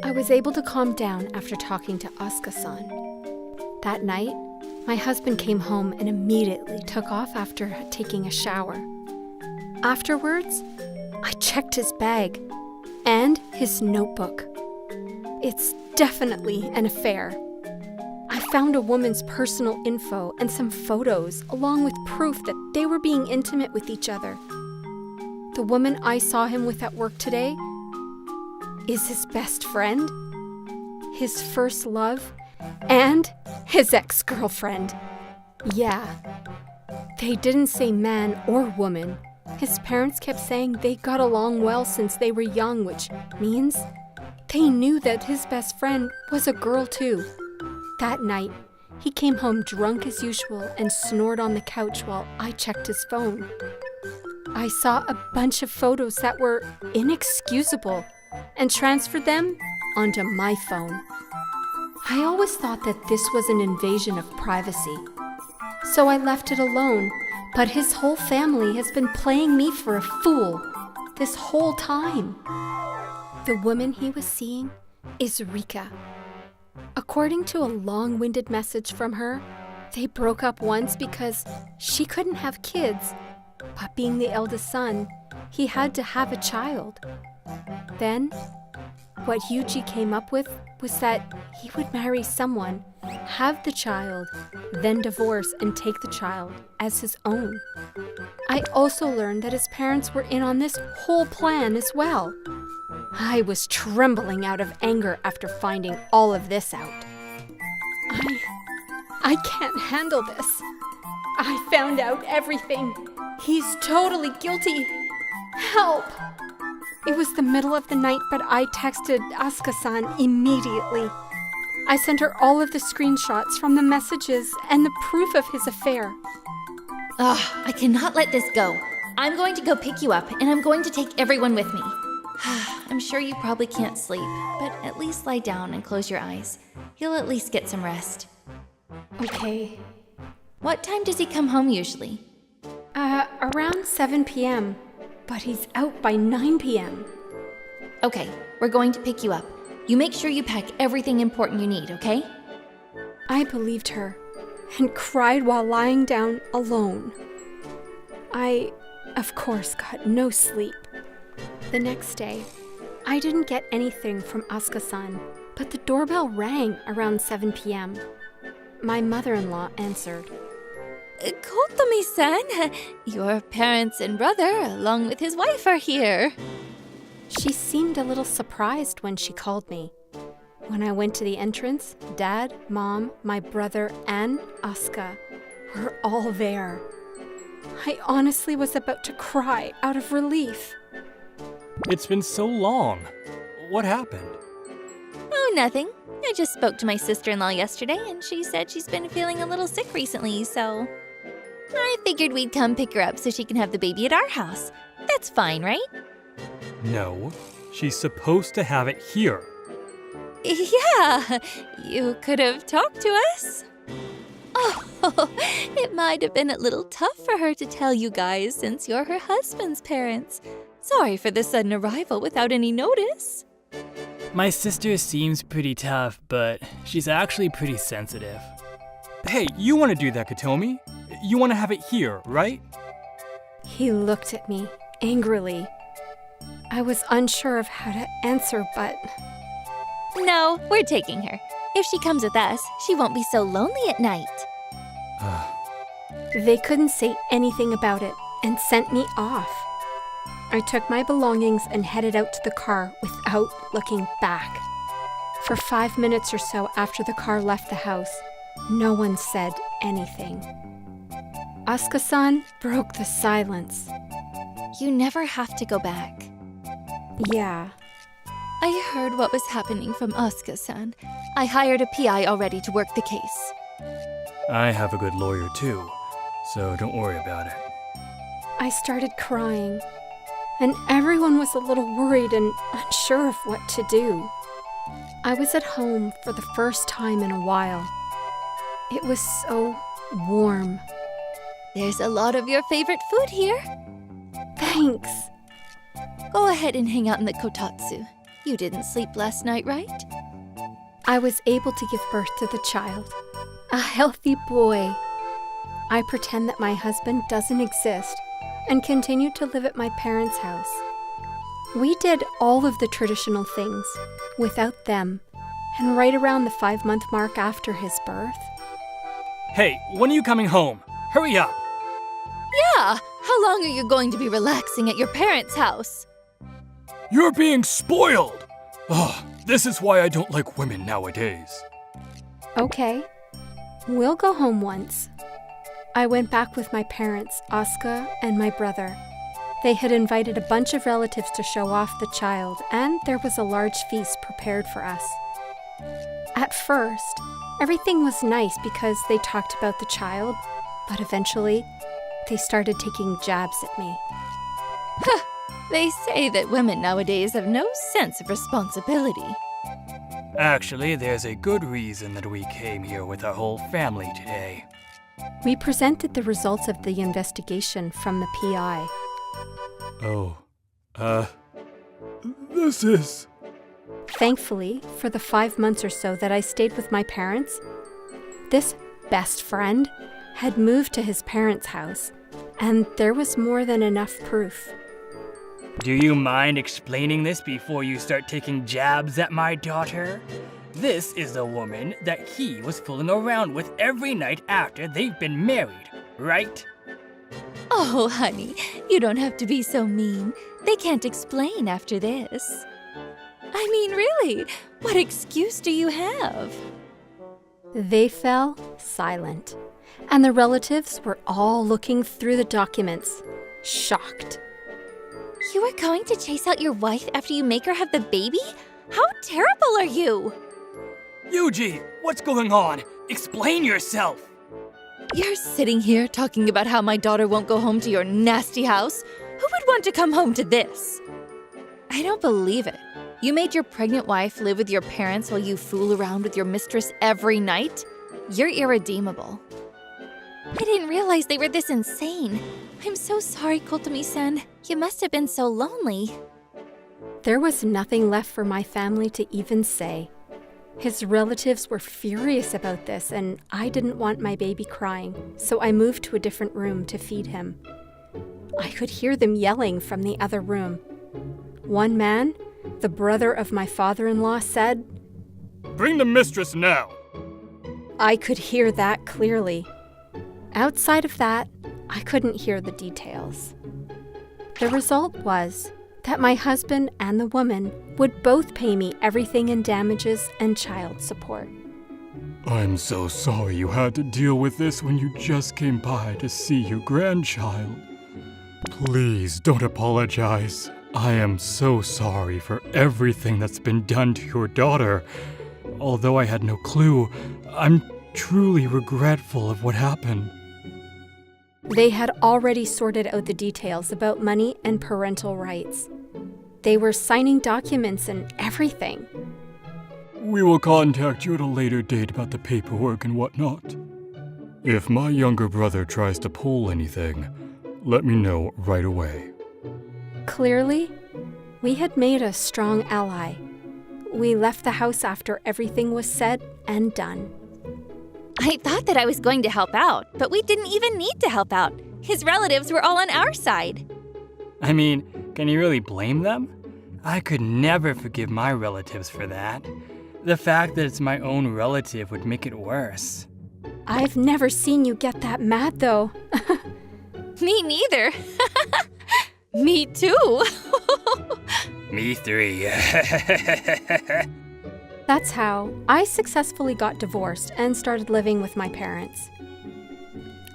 I was able to calm down after talking to Asuka-san. That night, my husband came home and immediately took off after taking a shower. Afterwards, I checked his bag and his notebook. It's definitely an affair. I found a woman's personal info and some photos, along with proof that they were being intimate with each other. The woman I saw him with at work today is his best friend, his first love, and his ex-girlfriend. Yeah, they didn't say man or woman. His parents kept saying they got along well since they were young, which means they knew that his best friend was a girl too. That night, he came home drunk as usual and snored on the couch while I checked his phone. I saw a bunch of photos that were inexcusable and transferred them onto my phone. I always thought that this was an invasion of privacy, so I left it alone, but his whole family has been playing me for a fool this whole time. The woman he was seeing is Rika. According to a long-winded message from her, they broke up once because she couldn't have kids, but being the eldest son, he had to have a child. Then, what Yuji came up with was that he would marry someone, have the child, then divorce and take the child as his own. I also learned that his parents were in on this whole plan as well. I was trembling out of anger after finding all of this out. I can't handle this. I found out everything. He's totally guilty. Help! It was the middle of the night, but I texted Asuka-san immediately. I sent her all of the screenshots from the messages and the proof of his affair. Ugh, I cannot let this go. I'm going to go pick you up, and I'm going to take everyone with me. I'm sure you probably can't sleep, but at least lie down and close your eyes. You'll at least get some rest. Okay. What time does he come home usually? Around 7 p.m., but he's out by 9 p.m. Okay, we're going to pick you up. You make sure you pack everything important you need, okay? I believed her and cried while lying down alone. I, of course, got no sleep. The next day, I didn't get anything from Asuka-san, but the doorbell rang around 7 p.m. My mother-in-law answered. Kotomi-san, your parents and brother, along with his wife, are here. She seemed a little surprised when she called me. When I went to the entrance, Dad, Mom, my brother, and Aska were all there. I honestly was about to cry out of relief. It's been so long. What happened? Oh, nothing. I just spoke to my sister-in-law yesterday, and she said she's been feeling a little sick recently, so I figured we'd come pick her up so she can have the baby at our house. That's fine, right? No, she's supposed to have it here. Yeah, you could have talked to us. Oh, it might have been a little tough for her to tell you guys since you're her husband's parents. Sorry for the sudden arrival without any notice. My sister seems pretty tough, but she's actually pretty sensitive. Hey, you want to do that, Kotomi? You want to have it here, right? He looked at me angrily. I was unsure of how to answer, but... No, we're taking her. If she comes with us, she won't be so lonely at night. They couldn't say anything about it and sent me off. I took my belongings and headed out to the car without looking back. For 5 minutes or so after the car left the house, no one said anything. Asuka-san broke the silence. You never have to go back. Yeah. I heard what was happening from Asuka-san. I hired a PI already to work the case. I have a good lawyer too, so don't worry about it. I started crying, and everyone was a little worried and unsure of what to do. I was at home for the first time in a while. It was so warm. There's a lot of your favorite food here. Thanks. Go ahead and hang out in the kotatsu. You didn't sleep last night, right? I was able to give birth to the child. A healthy boy. I pretend that my husband doesn't exist and continued to live at my parents' house. We did all of the traditional things without them, and right around the 5-month mark after his birth. Hey, when are you coming home? Hurry up! Yeah! How long are you going to be relaxing at your parents' house? You're being spoiled! Oh, this is why I don't like women nowadays. Okay, we'll go home once. I went back with my parents, Aska and my brother. They had invited a bunch of relatives to show off the child, and there was a large feast prepared for us. At first, everything was nice because they talked about the child, but eventually, they started taking jabs at me. They say that women nowadays have no sense of responsibility. Actually, there's a good reason that we came here with our whole family today. We presented the results of the investigation from the PI. This is... Thankfully, for the 5 months or so that I stayed with my parents, this best friend had moved to his parents' house, and there was more than enough proof. Do you mind explaining this before you start taking jabs at my daughter? This is the woman that he was fooling around with every night after they've been married, right? Oh, honey, you don't have to be so mean. They can't explain after this. I mean, really, what excuse do you have? They fell silent, and the relatives were all looking through the documents, shocked. You are going to chase out your wife after you make her have the baby? How terrible are you? Yuji, what's going on? Explain yourself! You're sitting here talking about how my daughter won't go home to your nasty house? Who would want to come home to this? I don't believe it. You made your pregnant wife live with your parents while you fool around with your mistress every night? You're irredeemable. I didn't realize they were this insane. I'm so sorry, Kotomi-san. You must have been so lonely. There was nothing left for my family to even say. His relatives were furious about this, and I didn't want my baby crying, so I moved to a different room to feed him. I could hear them yelling from the other room. One man, the brother of my father-in-law, said, Bring the mistress now. I could hear that clearly. Outside of that, I couldn't hear the details. The result was that my husband and the woman would both pay me everything in damages and child support. I'm so sorry you had to deal with this when you just came by to see your grandchild. Please don't apologize. I am so sorry for everything that's been done to your daughter. Although I had no clue, I'm truly regretful of what happened. They had already sorted out the details about money and parental rights. They were signing documents and everything. We will contact you at a later date about the paperwork and whatnot. If my younger brother tries to pull anything, let me know right away. Clearly, we had made a strong ally. We left the house after everything was said and done. I thought that I was going to help out, but we didn't even need to help out. His relatives were all on our side. I mean, can you really blame them? I could never forgive my relatives for that. The fact that it's my own relative would make it worse. I've never seen you get that mad, though. Me neither. Me too. Me three. That's how I successfully got divorced and started living with my parents.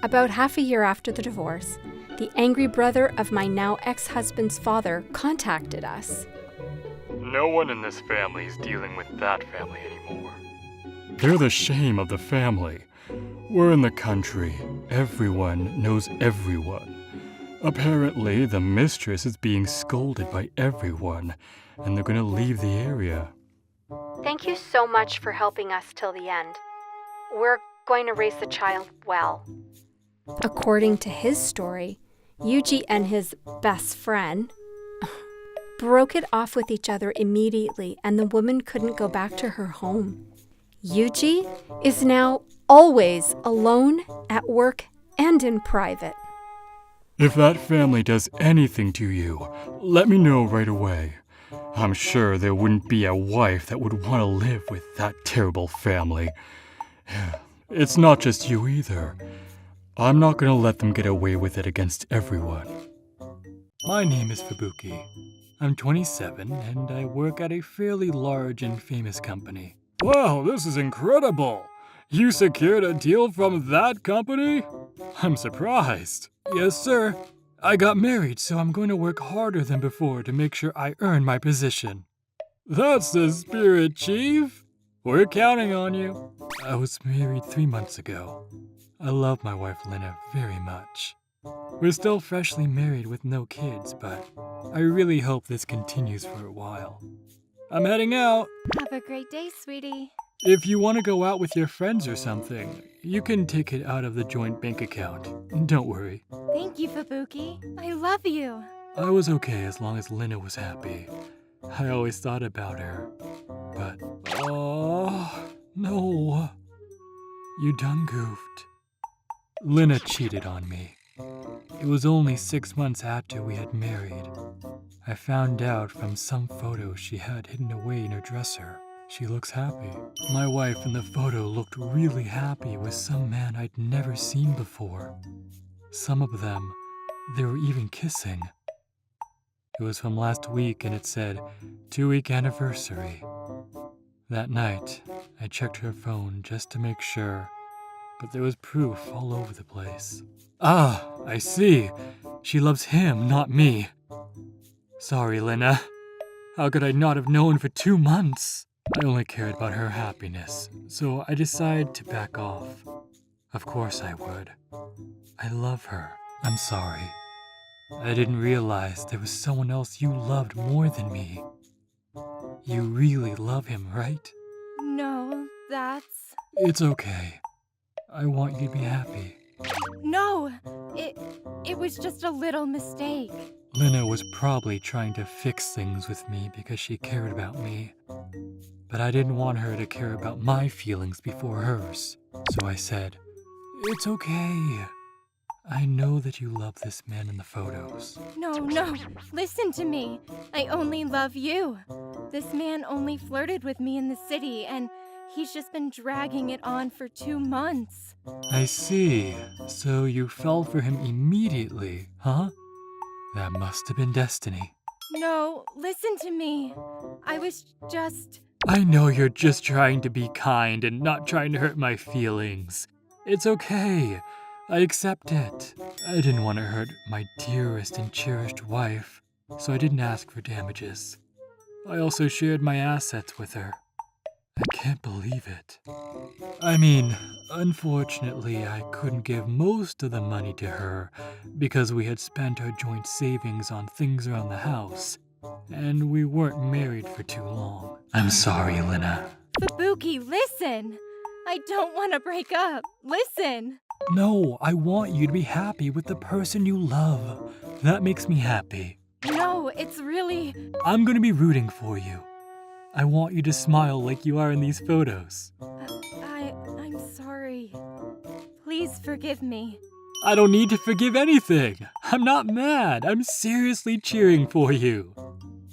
About half a year after the divorce, the angry brother of my now ex-husband's father contacted us. No one in this family is dealing with that family anymore. They're the shame of the family. We're in the country. Everyone knows everyone. Apparently, the mistress is being scolded by everyone, and they're gonna leave the area. Thank you so much for helping us till the end. We're going to raise the child well. According to his story, Yuji and his best friend broke it off with each other immediately, and the woman couldn't go back to her home. Yuji is now always alone at work and in private. If that family does anything to you, let me know right away. I'm sure there wouldn't be a wife that would want to live with that terrible family. It's not just you either. I'm not going to let them get away with it against everyone. My name is Fubuki. I'm 27 and I work at a fairly large and famous company. Wow, this is incredible! You secured a deal from that company? I'm surprised. Yes, sir. I got married, so I'm going to work harder than before to make sure I earn my position. That's the spirit, Chief. We're counting on you. I was married 3 months ago. I love my wife Lena very much. We're still freshly married with no kids, but I really hope this continues for a while. I'm heading out. Have a great day, sweetie. If you want to go out with your friends or something, you can take it out of the joint bank account. Don't worry. Thank you, Fubuki. I love you. I was okay as long as Lena was happy. I always thought about her. But, oh, no. You done goofed. Lena cheated on me. It was only 6 months after we had married. I found out from some photos she had hidden away in her dresser. She looks happy. My wife in the photo looked really happy with some man I'd never seen before. Some of them, they were even kissing. It was from last week and it said, 2-week anniversary. That night, I checked her phone just to make sure, but there was proof all over the place. Ah, I see. She loves him, not me. Sorry, Lena. How could I not have known for 2 months? I only cared about her happiness, so I decided to back off. Of course I would. I love her. I'm sorry. I didn't realize there was someone else you loved more than me. You really love him, right? No, that's... It's okay. I want you to be happy. No! It was just a little mistake. Lena was probably trying to fix things with me because she cared about me. But I didn't want her to care about my feelings before hers. So I said, it's okay. I know that you love this man in the photos. No, listen to me. I only love you. This man only flirted with me in the city, and he's just been dragging it on for 2 months. I see. So you fell for him immediately, huh? That must have been destiny. No, listen to me. I was just... I know you're just trying to be kind and not trying to hurt my feelings. It's okay. I accept it. I didn't want to hurt my dearest and cherished wife, so I didn't ask for damages. I also shared my assets with her. I can't believe it. I mean, unfortunately, I couldn't give most of the money to her because we had spent our joint savings on things around the house, and we weren't married for too long. I'm sorry, Lena. Fubuki, listen! I don't want to break up. Listen! No, I want you to be happy with the person you love. That makes me happy. No, it's really... I'm gonna be rooting for you. I want you to smile like you are in these photos. I'm sorry. Please forgive me. I don't need to forgive anything. I'm not mad. I'm seriously cheering for you.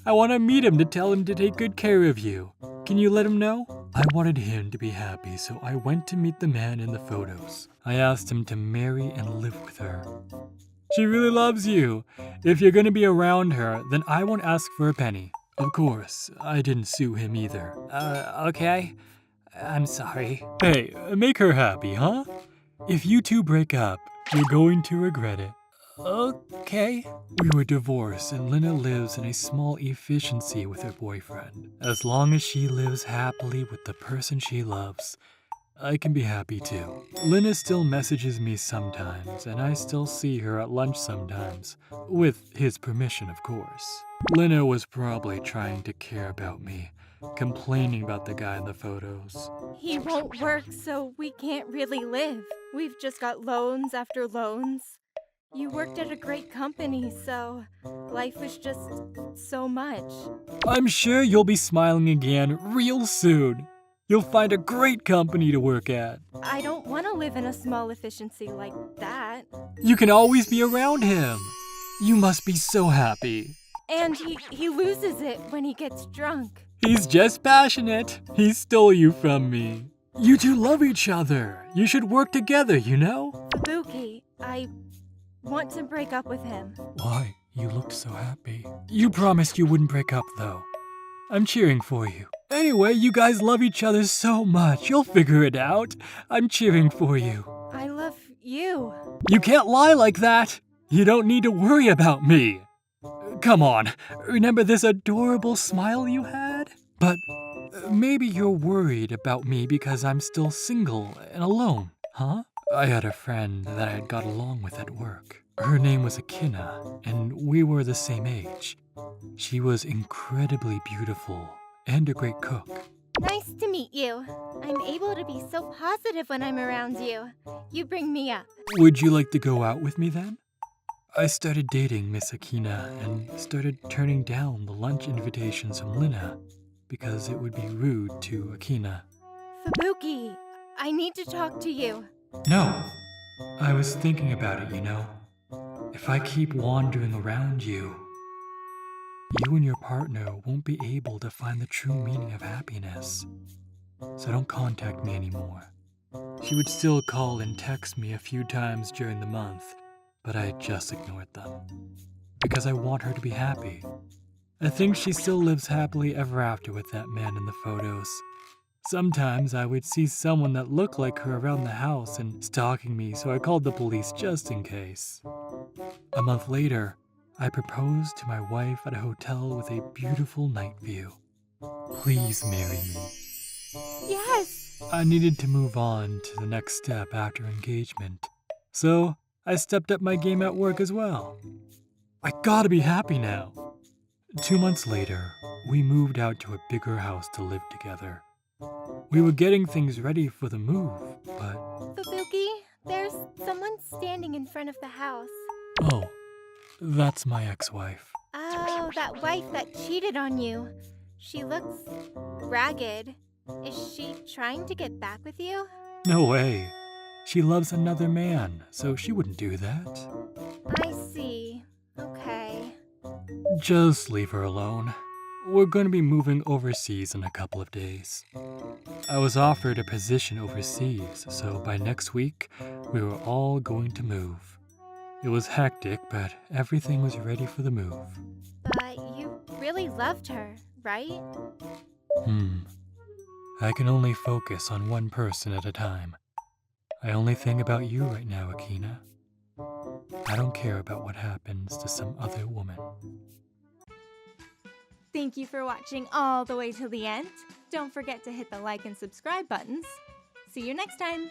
I want to meet him to tell him to take good care of you. Can you let him know? I wanted him to be happy, so I went to meet the man in the photos. I asked him to marry and live with her. She really loves you. If you're gonna be around her, then I won't ask for a penny. Of course, I didn't sue him either. Okay. I'm sorry. Hey, make her happy, huh? If you two break up, you're going to regret it. Okay. We were divorced, and Lena lives in a small efficiency with her boyfriend. As long as she lives happily with the person she loves, I can be happy too. Lena still messages me sometimes, and I still see her at lunch sometimes. With his permission, of course. Lena was probably trying to care about me, complaining about the guy in the photos. He won't work, so we can't really live. We've just got loans after loans. You worked at a great company, so life was just so much. I'm sure you'll be smiling again real soon. You'll find a great company to work at. I don't want to live in a small efficiency like that. You can always be around him. You must be so happy. And he loses it when he gets drunk. He's just passionate. He stole you from me. You two love each other. You should work together, you know? Fubuki, I want to break up with him. Why? You looked so happy. You promised you wouldn't break up, though. I'm cheering for you. Anyway, you guys love each other so much. You'll figure it out. I'm cheering for you. I love you. You can't lie like that. You don't need to worry about me. Come on, remember this adorable smile you had? But maybe you're worried about me because I'm still single and alone, huh? I had a friend that I had got along with at work. Her name was Akina, and we were the same age. She was incredibly beautiful and a great cook. Nice to meet you. I'm able to be so positive when I'm around you. You bring me up. Would you like to go out with me then? I started dating Miss Akina and started turning down the lunch invitations from Lena because it would be rude to Akina. Fubuki, I need to talk to you. No, I was thinking about it, you know. If I keep wandering around you, you and your partner won't be able to find the true meaning of happiness. So don't contact me anymore. She would still call and text me a few times during the month, but I just ignored them. Because I want her to be happy. I think she still lives happily ever after with that man in the photos. Sometimes I would see someone that looked like her around the house and stalking me, so I called the police just in case. A month later, I proposed to my wife at a hotel with a beautiful night view. Please marry me. Yes! I needed to move on to the next step after engagement, so I stepped up my game at work as well. I gotta be happy now. 2 months later, we moved out to a bigger house to live together. We were getting things ready for the move, but... Fubuki, there's someone standing in front of the house. Oh, that's my ex-wife. Oh, that wife that cheated on you. She looks ragged. Is she trying to get back with you? No way. She loves another man, so she wouldn't do that. I see. Okay. Just leave her alone. We're going to be moving overseas in a couple of days. I was offered a position overseas, so by next week, we were all going to move. It was hectic, but everything was ready for the move. But you really loved her, right? I can only focus on one person at a time. I only think about you right now, Akina. I don't care about what happens to some other woman. Thank you for watching all the way till the end. Don't forget to hit the like and subscribe buttons. See you next time!